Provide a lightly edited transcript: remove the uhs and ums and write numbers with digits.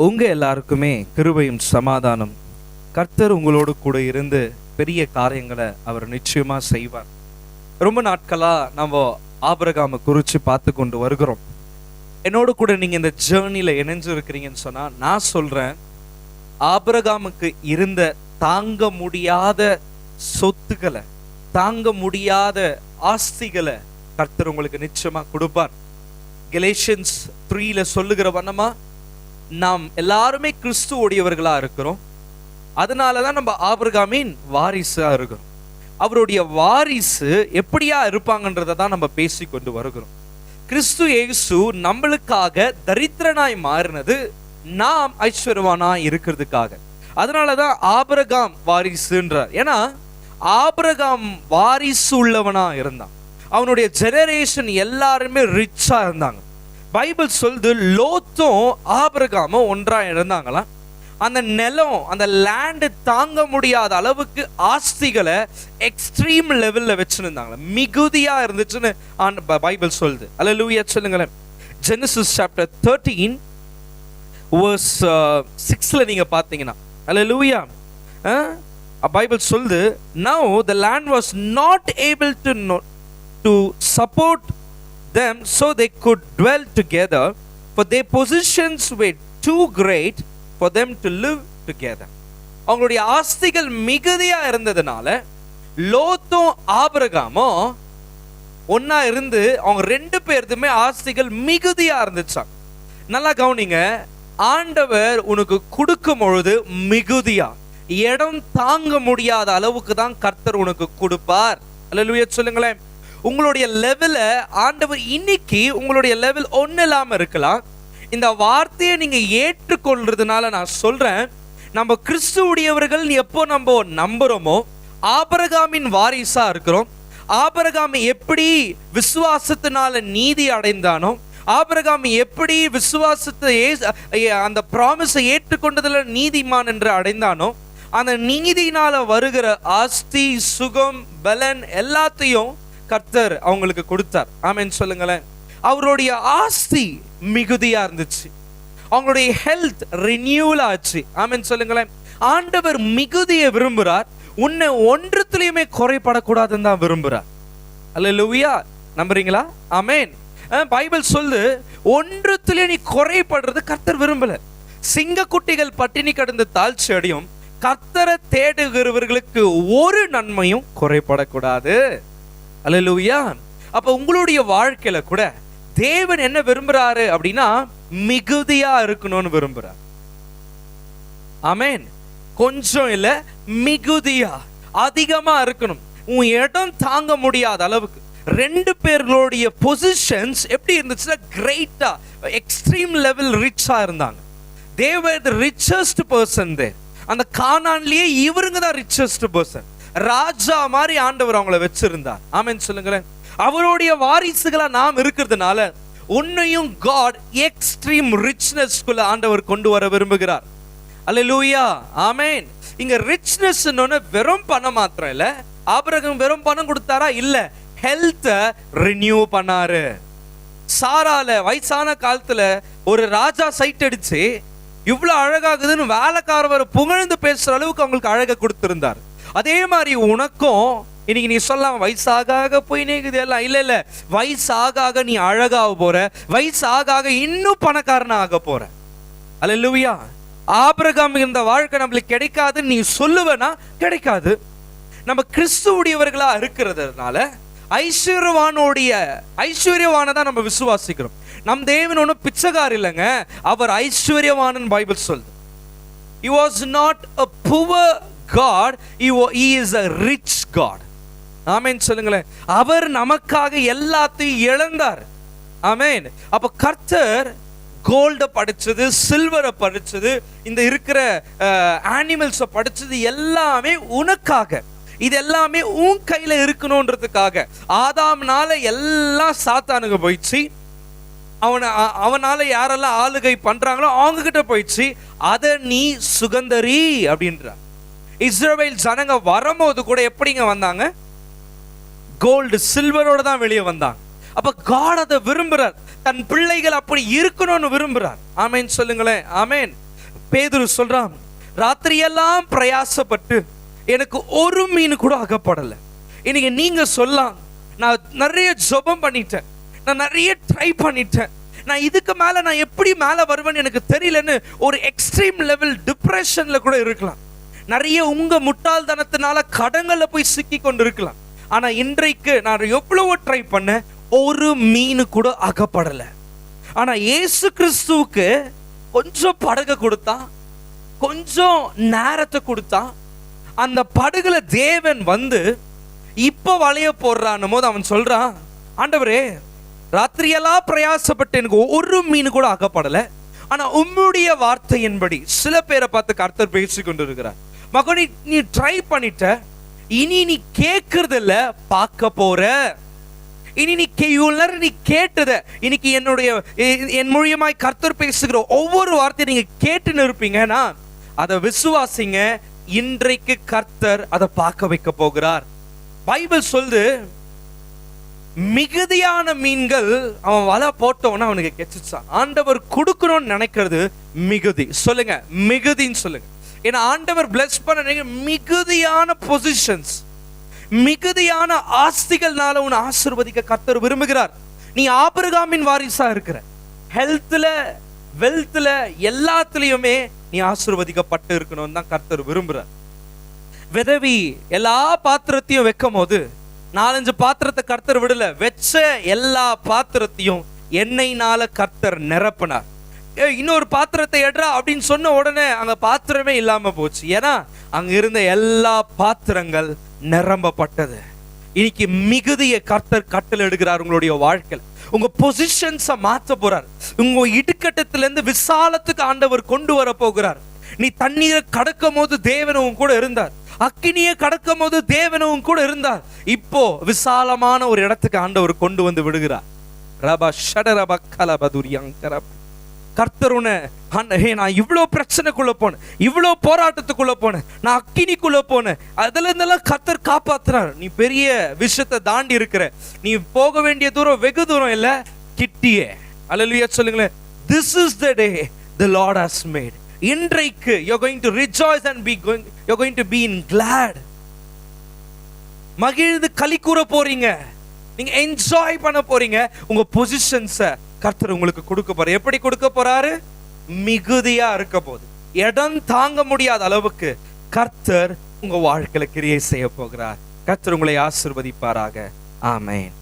உங்க எல்லாருக்குமே கிருபையும் சமாதானம். கர்த்தர் உங்களோடு கூட இருந்து பெரிய காரியங்களை அவர் நிச்சயமா செய்வார். ரொம்ப நாட்களா நம்ம ஆபிரகாமை குறித்து பார்த்து கொண்டு வருகிறோம். என்னோடு கூட நீங்க இந்த ஜேர்னில இணைஞ்சு இருக்கிறீங்கன்னு சொன்னா நான் சொல்றேன், ஆபிரகாமுக்கு இருந்த தாங்க முடியாத சொத்துக்களை, தாங்க முடியாத ஆஸ்திகளை கர்த்தர் உங்களுக்கு நிச்சயமா கொடுப்பார். கலேஷியன்ஸ் 3 சொல்லுகிற வண்ணமா நாம் எல்லாருமே கிறிஸ்து உடையவர்களா இருக்கிறோம். அதனாலதான் நம்ம ஆபிரகாமின் வாரிசா இருக்கிறோம். அவருடைய வாரிசு எப்படியா இருப்பாங்கன்றதை தான் நம்ம பேசி கொண்டு வருகிறோம். கிறிஸ்து இயேசு நம்மளுக்காக தரித்திரனாய் மாறினது நாம் ஐஸ்வர்யவானாய் இருக்கிறதுக்காக. அதனாலதான் ஆபிரகாம் வாரிசுன்றார். ஏன்னா ஆபிரகாம் வாரிசு உள்ளவனா இருந்தான். அவனுடைய ஜெனரேஷன் எல்லாருமே ரிச்சா இருந்தாங்க. பைபிள் சொல்லுது லோத்தும் ஆபிரகாமும் ஒன்றா இருந்தாங்களாம். அந்த நிலம், அந்த லேண்டு தாங்க முடியாத அளவுக்கு ஆஸ்திகளை எக்ஸ்ட்ரீம் லெவல்ல வச்சிருந்தாங்க, மிகுதியா இருந்துச்சுன்னு பைபிள் சொல்லுது. அல்லேலூயா சொல்லுங்களேன். ஜெனசிஸ் சாப்டர் 13 verse 6 நீங்க பாத்தீங்கன்னா அல்லேலூயா பைபிள் சொல்லுது, now the land was not able to support them, so they could dwell together, for their possessions were too great for them to live together. அவங்களுடைய ஆஸ்திகள் மிகுதியா இருந்ததுனால லோத்தும் ஆபிரகாமும் ஒன்னா இருந்து அவங்க ரெண்டு பேருக்குமே ஆஸ்திகள் மிகுதியா இருந்துச்சாம். நல்லா கவனிங்க, ஆண்டவர் உனக்கு கொடுக்கும் பொழுது மிகுதியா, இடம் தாங்க முடியாத அளவுக்கு தான் கர்த்தர் உனக்கு கொடுப்பார். அல்லேலூயா சொல்லுங்களேன். உங்களுடைய லெவல ஆண்டவர் இன்னைக்கு உங்களுடைய லெவல் ஒன்றும் இல்லாம இருக்கலாம். இந்த வார்த்தையை நீங்க ஏற்றுக்கொள்றதுனால நான் சொல்றேன், நம்ம கிறிஸ்துவுடையவர்கள் எப்போ நம்ம நம்புறோமோ, ஆபிரகாமின் வாரிசா இருக்கிறோம். ஆபிரகாம் எப்படி விசுவாசத்தினால நீதி அடைந்தானோ, ஆபிரகாம் எப்படி விசுவாசத்தை அந்த ப்ராமிஸை ஏற்றுக்கொண்டதுல நீதிமான் என்று அடைந்தானோ, அந்த நீதினால வருகிற ஆஸ்தி, சுகம், பலன் எல்லாத்தையும் கர்த்தர் அவங்களுக்கு கொடுத்தார். ஆமென் சொல்லுங்களேன். அவருடைய ஆஸ்தி மிகுதியா இருந்துச்சு, அவங்களுடைய ஹெல்த் ரினியூவல் ஆச்சு. ஆமென் சொல்லுங்களேன். ஆண்டவர் மிகுதியை விரும்புறார், உன்னை ஒன்றுத்துலயுமே குறைபடக்கூடாதுன்னு தான் விரும்புறார். அல்லேலூயா, நம்புறீங்களா? ஆமென். பைபிள் சொல்லு, ஒன்றுத்துலயே நீ குறைபடுறது கர்த்தர் விரும்பல. சிங்கக்குட்டிகள் பட்டினி கடந்து தாழ்ச்சி அடையும், கர்த்தரை தேடுகிறவர்களுக்கு ஒரு நன்மையும் குறைபடக்கூடாது. அல்லேலூயா. அப்ப உங்களுடைய வாழ்க்கையில கூட தேவன் என்ன விரும்புறாரு அப்படின்னா, மிகுதியா இருக்கணும்னு விரும்புறார். ஆமென். கொஞ்சம் இல்ல, மிகுதியா, அதிகமா இருக்கணும். உன் இடம் தாங்க முடியாத அளவுக்கு. ரெண்டு பேர்களுடைய பொசிஷன்ஸ் எப்படி இருந்துச்சுன்னா கிரேட்டா, எக்ஸ்ட்ரீம் லெவல் ரிச்சா இருந்தாங்க. they were the richest person there. அந்த கானான்லயே இவருங்க தான் ரிச்சஸ்ட் பர்சன். ராஜா மாதிரி ஆண்டவர் அவங்கள வச்சிருந்தார். ஆமென் சொல்லுங்களேன். அவருடைய வாரிசுகளா நாம் இருக்கிறதுனால உன்னையும் காட் எக்ஸ்ட்ரீம் ரிச்னஸ்க்குள்ள ஆண்டவர் கொண்டு வர விரும்புகிறார். அல்லேலூயா, ஆமென். இங்க ரிச்னஸ் வெறும் பணம் மாத்திரம் இல்ல. ஆபிரகாம் வெறும் பணம் கொடுத்தாரா? இல்ல, ஹெல்த் ரினியூ பண்ணாரு. சாரால வயசான காலத்துல ஒரு ராஜா சைட் அடிச்சு இவ்வளவு அழகாகுதுன்னு வேலைக்காரவர் புகழ்ந்து பேசுற அளவுக்கு அவங்களுக்கு அழகை கொடுத்திருந்தார். அதே மாதிரி உனக்கும் இன்னைக்கு நீ சொல்லலாம், வயசாக போய் நேக்குது எல்லாம். இல்ல இல்ல, வயசாக நீ அழகாக போற, வயசாக இன்னும் பணக்காரனா ஆக போற. அல்லேலூயா. ஆபிரகாம் இந்த வாழ்க்கை நம்மளுக்கு கிடைக்காது நீ சொல்லுவேனா? கிடைக்காது. நம்ம கிறிஸ்துவுடையவர்களா இருக்கிறதுனால ஐஸ்வர்யவானதான் நம்ம விசுவாசிக்கிறோம். நம் தேவன் ஒன்னும் பிச்சைக்கார் இல்லைங்க, அவர் ஐஸ்வர்யவானன் பைபிள் சொல்லுது. He was not a poor God, he is a rich God. ஆமென் சொல்லுங்களேன். அவர் நமக்காக எல்லாத்தையும் இழந்தார். ஆமென். அப்ப கர்த்தர் கோல்ட படிச்சது, சில்வரை படிச்சது, இந்த இருக்கிற அனிமல்ஸை படிச்சது எல்லாமே உனக்காக. இது எல்லாமே உன் கையில இருக்கணும்ன்றதுக்காக. ஆதாம்னால எல்லாம் சாத்தானுக்கு போயிடுச்சு. அவனால யாரெல்லாம் ஆளுகை பண்றாங்களோ அவங்க கிட்ட போயிடுச்சு. அதை நீ சுகந்தரி அப்படின்ற. இஸ்ரவேல் ஜனங்க வரும்போது கூட எப்படிங்க வந்தாங்க? கோல்டு சில்வரோட தான் வெளியே வந்தாங்க. அப்ப காட் அதை விரும்புறார், தன் பிள்ளைகள் அப்படி இருக்கணும்னு விரும்புறார். ஆமென் சொல்லுங்களேன். ஆமென். பேதுரு சொல்றான், ராத்திரியெல்லாம் பிரயாசப்பட்டு எனக்கு ஒரு மீன் கூட அகப்படலை. இன்னைக்கு நீங்க சொல்லலாம், நான் நிறைய ஜெபம் பண்ணிட்டேன், நான் நிறைய ட்ரை பண்ணிட்டேன், நான் இதுக்கு மேல நான் எப்படி மேல வருவேன்னு எனக்கு தெரியலன்னு ஒரு எக்ஸ்ட்ரீம் லெவல் டிப்ரெஷன்ல கூட இருக்கலாம். நிறைய உங்க முட்டாள்தனத்தினால கடங்கள்ல போய் சிக்கி கொண்டு இருக்கலாம். ஆனா இன்றைக்கு நான் எவ்வளவோ ட்ரை பண்ணேன், ஒரு மீன் கூட அகப்படல. ஆனா இயேசு கிறிஸ்துவுக்கு கொஞ்சம் படகு கொடுத்தா, கொஞ்சம் நேரத்தை கொடுத்தா, அந்த படகுல தேவன் வந்து இப்ப வளைய போடுறான் போது அவன் சொல்றான், ஆண்டவரே ராத்திரியெல்லாம் பிரயாசப்பட்டு எனக்கு ஒரு மீன் கூட அகப்படல, ஆனா உம்முடைய வார்த்தையின்படி. சில பேரை பார்த்து கர்த்தர் பேசி கொண்டு இருக்கிறார், மகனே நீ ட்ரை பண்ணிட்ட, இனி நீ கேட்கறது இல்ல பார்க்க போற. இனி நீ கேட்டத இன்னைக்கு என் மூலியமாய் கர்த்தர் பேசுகிற ஒவ்வொரு வார்த்தையும் நீங்க கேட்டுன்னு இருப்பீங்கன்னா அதை விசுவாசிங்க. இன்றைக்கு கர்த்தர் அதை பார்க்க வைக்க போகிறார். பைபிள் சொல்லுது, மிகுதியான மீன்கள் அவன் வலை போட்டவன அவனுக்கு கிடைச்சான். ஆண்டவர் கொடுக்கணும்னு நினைக்கிறது மிகுதி. சொல்லுங்க மிகுதின்னு சொல்லுங்க. ஏன்னா ஆண்டவர் பிளஸ் பண்ண மிகுதியான பொசிஷன்ஸ், மிகுதியான ஆஸ்திகள்னால உன்னை ஆசீர்வதிக்க கர்த்தர் விரும்புகிறார். நீ ஆபிரகாமின் வாரிசா இருக்கிற, ஹெல்த்ல வெல்த்ல எல்லாத்துலயுமே நீ ஆசீர்வதிக்கப்பட்டு இருக்கணும் தான் கர்த்தர் விரும்புறார். விதவி எல்லா பாத்திரத்தையும் வைக்கும் போது 4-5 பாத்திரத்தை கர்த்தர் விடல, வச்ச எல்லா பாத்திரத்தையும் எண்ணெய்னால கர்த்தர் நிரப்பினார். இன்னொரு பாத்திரத்தை எடுறா அப்படின்னு சொன்ன உடனே அங்க பாத்திரமே இல்லாம போச்சு. ஏன்னா அங்க இருந்த எல்லா பாத்திரங்கள் நிரம்பப்பட்டது. இன்னைக்கு மிகுதியை கர்த்தர் கட்டளை எடுக்கிறார் உங்களுடைய வாழ்க்கையில். உங்க பொசிஷன்ஸை மாற்ற போறார். உங்க இடுக்கட்டத்திலிருந்து விசாலத்துக்கு ஆண்டவர் கொண்டு வர போகிறார். நீ தண்ணீரை கடக்கும் போது தேவனும் கூட இருந்தார், அக்கினியை கடக்கும் போது தேவனும் கூட இருந்தார். இப்போ விசாலமான ஒரு இடத்துக்கு ஆண்டவர் கொண்டு வந்து விடுகிறார். ரபா ஷடரபா கலபதுரியாங்கரப. கர்த்தர் நான் இவ்வளோ பிரச்சனைக்குள்ள போனேன், இவ்வளோ போராட்டத்துக்குள்ள போனேன், நான் அக்கினிக்குள்ள போனேன், அதுல இருந்தெல்லாம் கர்த்தர் காப்பாத்துறார். நீ பெரிய விஷயத்தை தாண்டி இருக்கிற, நீ போக வேண்டிய தூரம் வெகு தூரம் இல்ல, கிட்டியே. அல்லேலூயா சொல்லுங்களேன். This is the day the Lord has made. இன்றைக்கு you're going to rejoice and you're going to be in glad. மகிழ்ந்து களி கூற போறீங்க, நீங்க என்ஜாய் பண்ண போறீங்க. உங்க பொசிஷன்ஸை கர்த்தர் உங்களுக்கு கொடுக்க போறாரு. எப்படி கொடுக்க போறாரு? மிகுதியா இருக்க போது, இடம் தாங்க முடியாத அளவுக்கு கர்த்தர் உங்க வாழ்க்கையில கிரியை செய்ய போகிறார். கர்த்தர் உங்களை ஆசீர்வதிப்பாராக. ஆமென்.